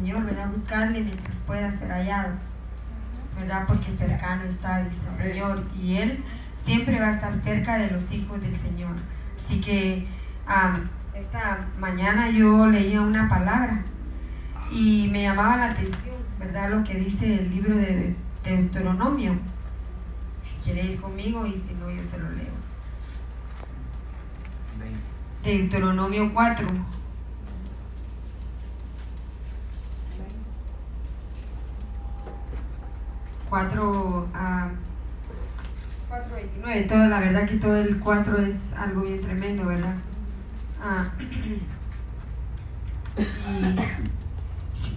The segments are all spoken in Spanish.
Señor, ¿verdad? Buscarle mientras pueda ser hallado, ¿verdad? Porque cercano está, dice el Señor, y Él siempre va a estar cerca de los hijos del Señor. Así que esta mañana yo leía una palabra y me llamaba la atención, ¿verdad? Lo que dice el libro de Deuteronomio. Si quiere ir conmigo, y si no, yo se lo leo. Deuteronomio 4. 4:29. Todo, la verdad que todo el 4 es algo bien tremendo, ¿verdad? Y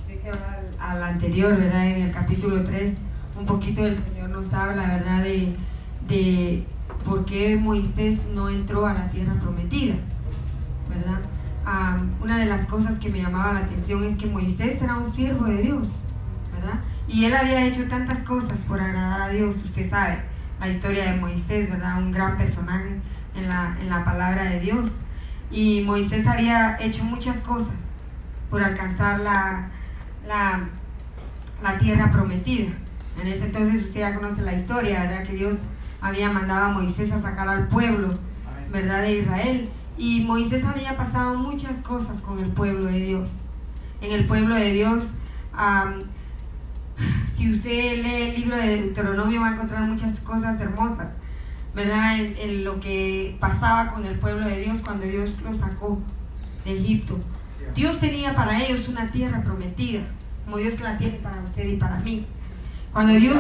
dice al anterior, ¿verdad? En el capítulo 3, un poquito el Señor nos habla, ¿verdad? De por qué Moisés no entró a la tierra prometida, ¿verdad? Una de las cosas que me llamaba la atención es que Moisés era un siervo de Dios, ¿verdad? Y él había hecho tantas cosas por agradar a Dios. Usted sabe la historia de Moisés, ¿verdad? Un gran personaje en la palabra de Dios. Y Moisés había hecho muchas cosas por alcanzar la tierra prometida. En ese entonces usted ya conoce la historia, ¿verdad? Que Dios había mandado a Moisés a sacar al pueblo, ¿verdad? De Israel. Y Moisés había pasado muchas cosas con el pueblo de Dios. En el pueblo de Dios, si usted lee el libro de Deuteronomio, va a encontrar muchas cosas hermosas, ¿verdad? En lo que pasaba con el pueblo de Dios cuando Dios los sacó de Egipto. Dios tenía para ellos una tierra prometida, como Dios la tiene para usted y para mí. Cuando Dios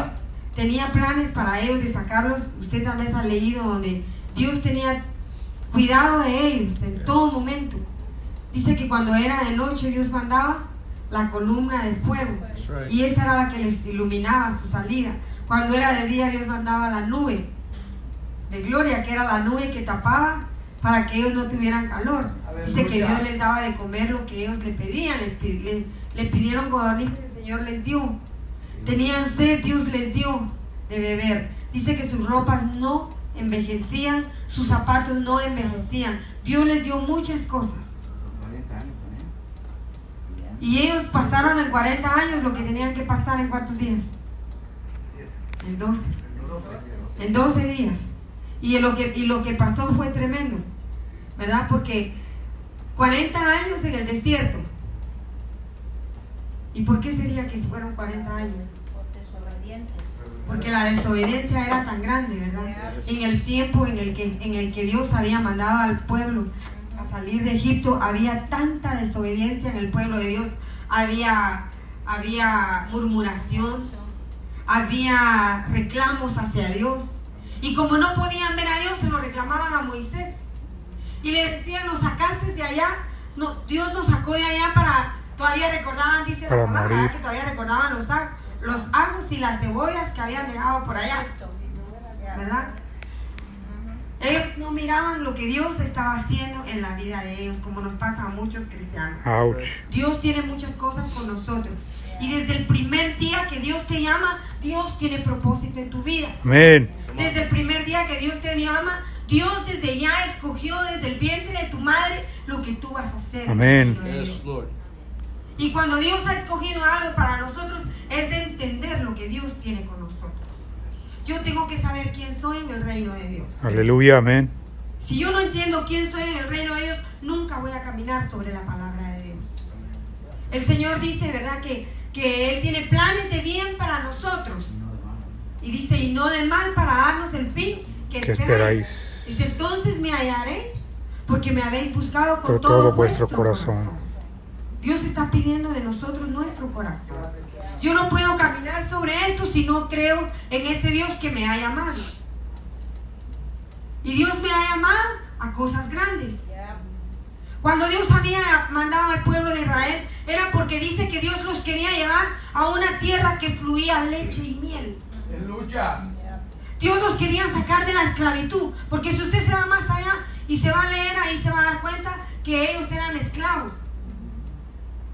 tenía planes para ellos de sacarlos, usted tal vez ha leído donde Dios tenía cuidado de ellos en todo momento. Dice que cuando era de noche Dios mandaba la columna de fuego, y esa era la que les iluminaba su salida. Cuando era de día Dios mandaba la nube de gloria, que era la nube que tapaba para que ellos no tuvieran calor. Dice que Dios les daba de comer lo que ellos le pedían. Le pidieron codorniz, el Señor les dio. Tenían sed, Dios les dio de beber. Dice que sus ropas no envejecían, sus zapatos no envejecían. Dios les dio muchas cosas. Y ellos pasaron en 40 años lo que tenían que pasar en ¿cuántos días? En 12. En 12 días. Y lo que pasó fue tremendo, ¿verdad? Porque 40 años en el desierto. ¿Y por qué sería que fueron 40 años? Porque la desobediencia era tan grande, ¿verdad? En el tiempo en el que Dios había mandado al pueblo a salir de Egipto, había tanta desobediencia en el pueblo de Dios. Había murmuración, había reclamos hacia Dios. Y como no podían ver a Dios, se lo reclamaban a Moisés. Y le decían, nos sacaste de allá. No, Dios nos sacó de allá para... Todavía recordaban, dice la palabra, que todavía recordaban los ajos y las cebollas que habían dejado por allá, ¿verdad? Ellos no miraban lo que Dios estaba haciendo en la vida de ellos, como nos pasa a muchos cristianos. Ouch. Dios tiene muchas cosas con nosotros. Y desde el primer día que Dios te llama, Dios tiene propósito en tu vida. Amén. Desde el primer día que Dios te llama, Dios desde ya escogió desde el vientre de tu madre lo que tú vas a hacer. Amén. Y cuando Dios ha escogido algo para nosotros, es de entender lo que Dios tiene con nosotros. Yo tengo que saber quién soy en el reino de Dios. Aleluya, amén. Si yo no entiendo quién soy en el reino de Dios, nunca voy a caminar sobre la palabra de Dios. El Señor dice, ¿verdad? Que Él tiene planes de bien para nosotros. Y dice, y no de mal, para darnos el fin que esperáis. Dice, entonces me hallaréis, porque me habéis buscado con todo vuestro corazón. Dios está pidiendo de nosotros nuestro corazón. Yo no puedo caminar sobre esto si no creo en ese Dios que me ha llamado. Y Dios me ha llamado a cosas grandes. Cuando Dios había mandado al pueblo de Israel, era porque dice que Dios los quería llevar a una tierra que fluía leche y miel. Dios los quería sacar de la esclavitud, porque si usted se va más allá y se va a leer, ahí se va a dar cuenta que ellos eran esclavos.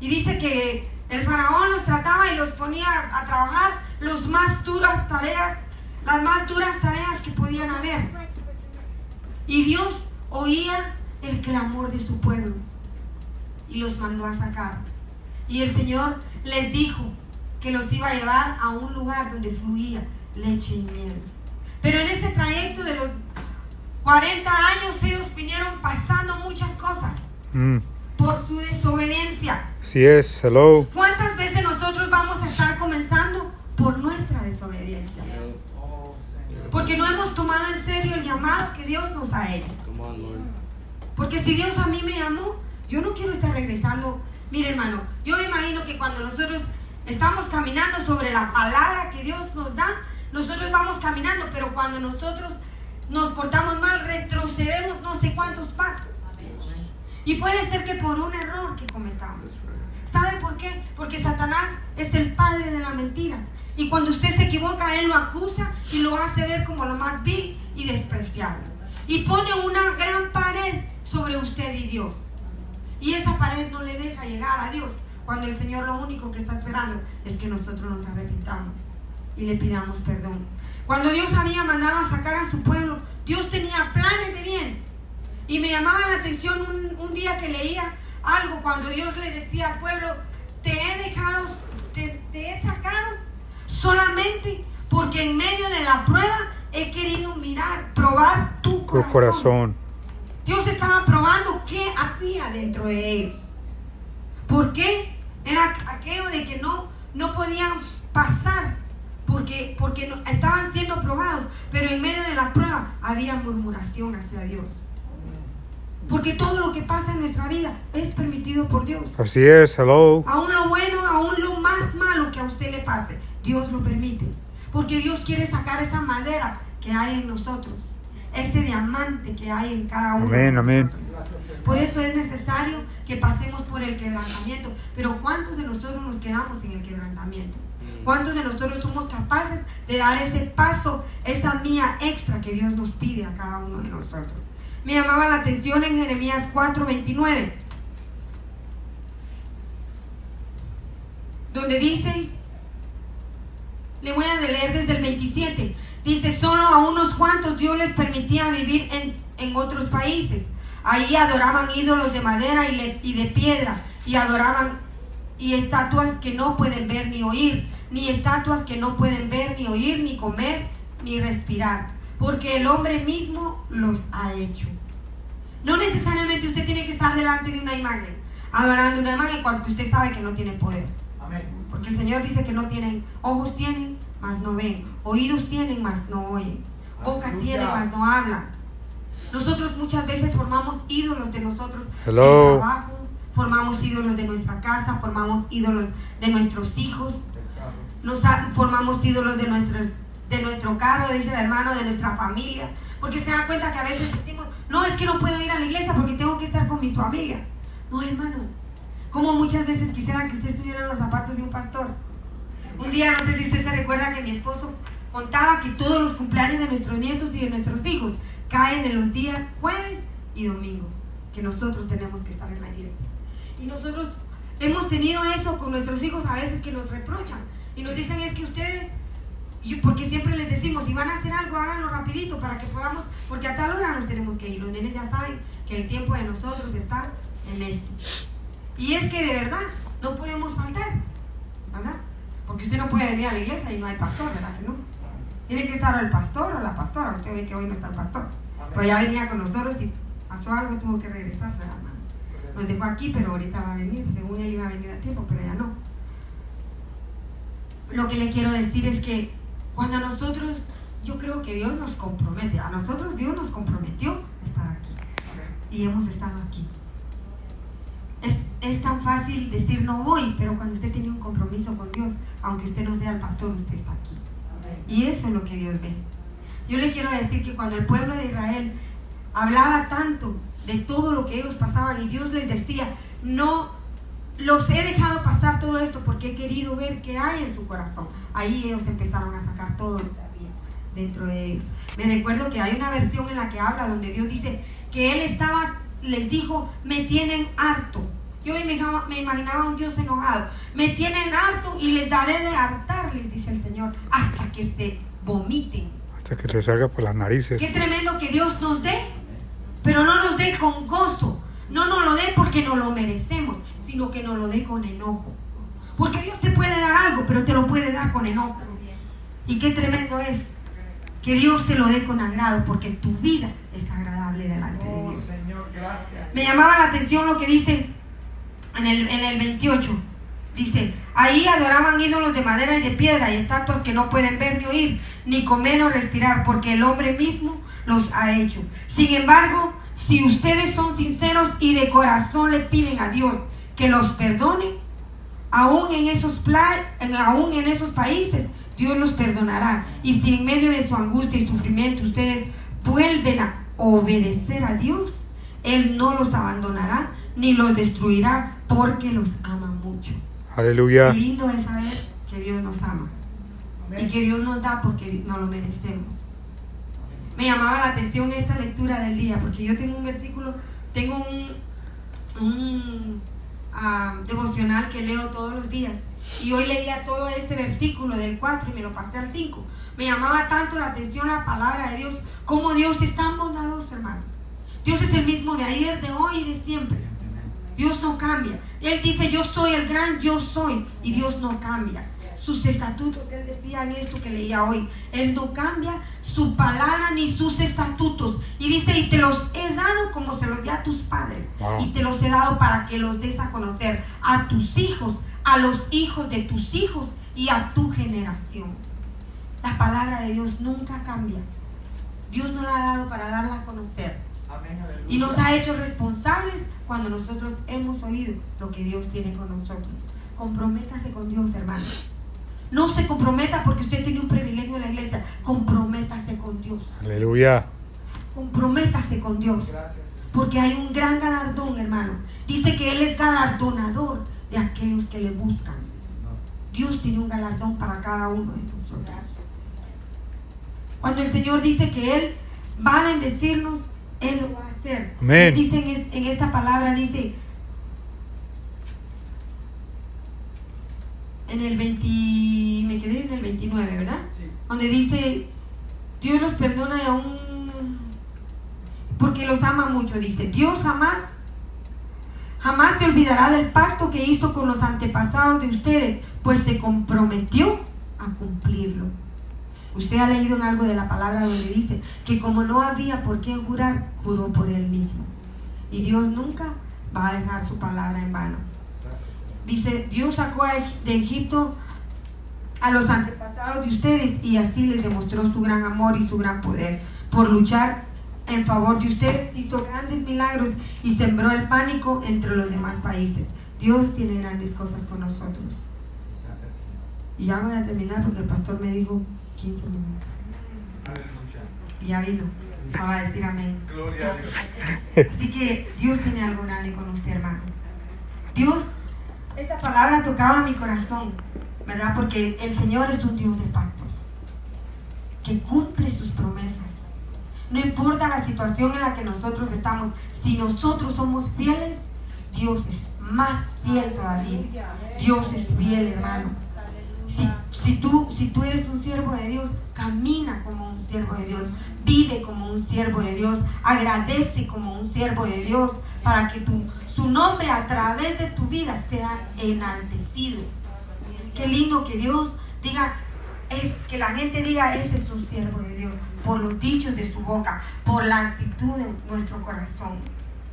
Y dice que el faraón los trataba y los ponía a trabajar las más duras tareas que podían haber. Y Dios oía el clamor de su pueblo y los mandó a sacar. Y el Señor les dijo que los iba a llevar a un lugar donde fluía leche y miel. Pero en ese trayecto de los 40 años ellos vinieron pasando muchas cosas por su desobediencia. Así es, hello. ¿Cuántas veces nosotros vamos a estar comenzando por nuestra desobediencia? Porque no hemos tomado en serio el llamado que Dios nos ha hecho. Porque si Dios a mí me llamó, yo no quiero estar regresando. Mire, hermano, yo me imagino que cuando nosotros estamos caminando sobre la palabra que Dios nos da, nosotros vamos caminando, pero cuando nosotros nos portamos mal, retrocedemos no sé cuántos pasos. Y puede ser que por un error que cometamos. ¿Sabe por qué? Porque Satanás es el padre de la mentira. Y cuando usted se equivoca, él lo acusa y lo hace ver como lo más vil y despreciable. Y pone una gran pared sobre usted y Dios. Y esa pared no le deja llegar a Dios, cuando el Señor lo único que está esperando es que nosotros nos arrepintamos y le pidamos perdón. Cuando Dios había mandado a sacar a su pueblo, Dios tenía planes de bien. Y me llamaba la atención un día que leía algo cuando Dios le decía al pueblo: te he dejado, te he sacado solamente porque en medio de la prueba he querido probar tu corazón. Dios estaba probando qué había dentro de ellos. ¿Por qué? Era aquello de que no podían pasar porque estaban siendo probados, pero en medio de la prueba había murmuración hacia Dios. Porque todo lo que pasa en nuestra vida es permitido por Dios. Así es, hello. Aún lo bueno, aún lo más malo que a usted le pase, Dios lo permite. Porque Dios quiere sacar esa madera que hay en nosotros, ese diamante que hay en cada uno. Amén, amén. Por eso es necesario que pasemos por el quebrantamiento. Pero ¿cuántos de nosotros nos quedamos en el quebrantamiento? ¿Cuántos de nosotros somos capaces de dar ese paso, esa mía extra que Dios nos pide a cada uno de nosotros? Me llamaba la atención en Jeremías 4:29, donde dice, le voy a leer desde el 27, dice: solo a unos cuantos Dios les permitía vivir en otros países. Ahí adoraban ídolos de madera y de piedra, y adoraban estatuas que no pueden ver ni oír, ni estatuas que no pueden ver ni oír, ni comer, ni respirar, porque el hombre mismo los ha hecho. No necesariamente usted tiene que estar delante de una imagen, adorando una imagen cuando usted sabe que no tiene poder. Amén. Porque el Señor dice que no tienen, ojos tienen, mas no ven, oídos tienen, mas no oyen, boca tienen, mas no hablan. Nosotros muchas veces formamos ídolos de nosotros, hello, del trabajo, formamos ídolos de nuestra casa, formamos ídolos de nuestros hijos, formamos ídolos de nuestro carro, dice el hermano, de nuestra familia. Porque se da cuenta que a veces decimos: no, es que no puedo ir a la iglesia porque tengo que estar con mi familia. No, hermano, como muchas veces quisiera que usted estuviera en los zapatos de un pastor. Un día, no sé si usted se recuerda, que mi esposo contaba que todos los cumpleaños de nuestros nietos y de nuestros hijos caen en los días jueves y domingo, que nosotros tenemos que estar en la iglesia. Y nosotros hemos tenido eso con nuestros hijos a veces, que nos reprochan y nos dicen: es que ustedes, porque siempre les decimos, si van a hacer algo, háganlo rapidito para que podamos, porque a tal hora nos tenemos que ir. Los nenes ya saben que el tiempo de nosotros está en esto. Y es que de verdad no podemos faltar, ¿verdad? Porque usted no puede venir a la iglesia y no hay pastor, ¿verdad que no? Tiene que estar el pastor o la pastora. Usted ve que hoy no está el pastor, pero ya venía con nosotros y pasó algo, tuvo que regresarse, hermano. Nos dejó aquí, pero ahorita va a venir. Según él iba a venir a tiempo, pero ya no. Lo que le quiero decir es que cuando nosotros, yo creo que Dios nos compromete, a nosotros Dios nos comprometió a estar aquí. Y hemos estado aquí. Es tan fácil decir no voy, pero cuando usted tiene un compromiso con Dios, aunque usted no sea el pastor, usted está aquí. Y eso es lo que Dios ve. Yo le quiero decir que cuando el pueblo de Israel hablaba tanto de todo lo que ellos pasaban, y Dios les decía: no los he dejado pasar todo esto porque he querido ver qué hay en su corazón. Ahí ellos empezaron a sacar todo lo que había dentro de ellos. Me recuerdo que hay una versión en la que habla donde Dios dice que Él les dijo: me tienen harto. Yo me imaginaba un Dios enojado. Me tienen harto y les daré de hartarles, dice el Señor, hasta que se vomiten. Hasta que se salga por las narices. Qué tremendo que Dios nos dé, pero no nos dé con gozo. No nos lo dé porque no lo merecemos, sino que nos lo dé con enojo. Porque Dios te puede dar algo, pero te lo puede dar con enojo. Y qué tremendo es que Dios te lo dé con agrado, porque tu vida es agradable delante de Dios. Señor, gracias. Me llamaba la atención lo que dice en el 28. Dice, ahí adoraban ídolos de madera y de piedra y estatuas que no pueden ver ni oír, ni comer o respirar, porque el hombre mismo los ha hecho. Sin embargo, si ustedes son sinceros y de corazón le piden a Dios que los perdone, aún en esos países, Dios los perdonará. Y si en medio de su angustia y sufrimiento ustedes vuelven a obedecer a Dios, Él no los abandonará ni los destruirá, porque los ama mucho. Aleluya. Qué lindo es saber que Dios nos ama. Amén. Y que Dios nos da porque no lo merecemos. Me llamaba la atención esta lectura del día, porque yo tengo un versículo, tengo un devocional que leo todos los días. Y hoy leía todo este versículo del 4 y me lo pasé al 5. Me llamaba tanto la atención la palabra de Dios, como Dios es tan bondadoso, hermano. Dios es el mismo de ayer, de hoy y de siempre. Dios no cambia. Él dice, yo soy el gran yo soy, y Dios no cambia. Sus estatutos, Él decía en esto que leía hoy, Él no cambia su palabra ni sus estatutos. Y dice, y te los he dado como se los di a tus padres. Wow. Y te los he dado para que los des a conocer a tus hijos, a los hijos de tus hijos y a tu generación. La palabra de Dios nunca cambia. Dios nos la ha dado para darla a conocer. Amén, aleluya. Y nos ha hecho responsables cuando nosotros hemos oído lo que Dios tiene con nosotros. Comprométase con Dios, hermano. No se comprometa porque usted tiene un privilegio en la iglesia. Comprométase con Dios. Aleluya. Comprométase con Dios. Gracias. Porque hay un gran galardón, hermano. Dice que Él es galardonador de aquellos que le buscan. Dios tiene un galardón para cada uno de nosotros. Cuando el Señor dice que Él va a bendecirnos, Él lo va a hacer. Amén. Dice en esta palabra, dice en el 20, me quedé en el 29, ¿verdad? Sí. Donde dice, Dios los perdona y aún porque los ama mucho. Dice, Dios jamás se olvidará del pacto que hizo con los antepasados de ustedes, pues se comprometió a cumplirlo. Usted ha leído en algo de la palabra donde dice que como no había por quién jurar, juró por Él mismo. Y Dios nunca va a dejar su palabra en vano. Dice, Dios sacó de Egipto a los antepasados de ustedes y así les demostró su gran amor y su gran poder. Por luchar en favor de ustedes hizo grandes milagros y sembró el pánico entre los demás países. Dios tiene grandes cosas con nosotros. Gracias, Señor. Y ya voy a terminar porque el pastor me dijo 15 minutos. Aleluya. Y ya vino. Ya va a decir amén. Gloria a Dios. Así que Dios tiene algo grande con usted, hermano. Dios, esta palabra tocaba mi corazón, ¿verdad? Porque el Señor es un Dios de pactos, que cumple sus promesas. No importa la situación en la que nosotros estamos, si nosotros somos fieles, Dios es más fiel todavía. Dios es fiel, hermano. Si tú eres un siervo de Dios, camina como un siervo de Dios, vive como un siervo de Dios, agradece como un siervo de Dios, para que su nombre a través de tu vida sea enaltecido. Qué lindo que Dios diga, que la gente diga, ese es un siervo de Dios, por los dichos de su boca, por la actitud de nuestro corazón,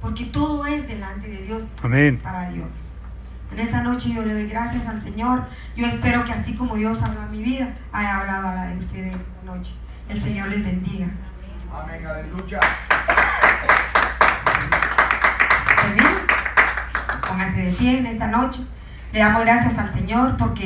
porque todo es delante de Dios. Amén. Para Dios. En esta noche yo le doy gracias al Señor. Yo espero que así como Dios habló a mi vida, haya hablado a la de ustedes esta noche. El Señor les bendiga. Amén, aleluya. Amén. Póngase de pie en esta noche. Le damos gracias al Señor porque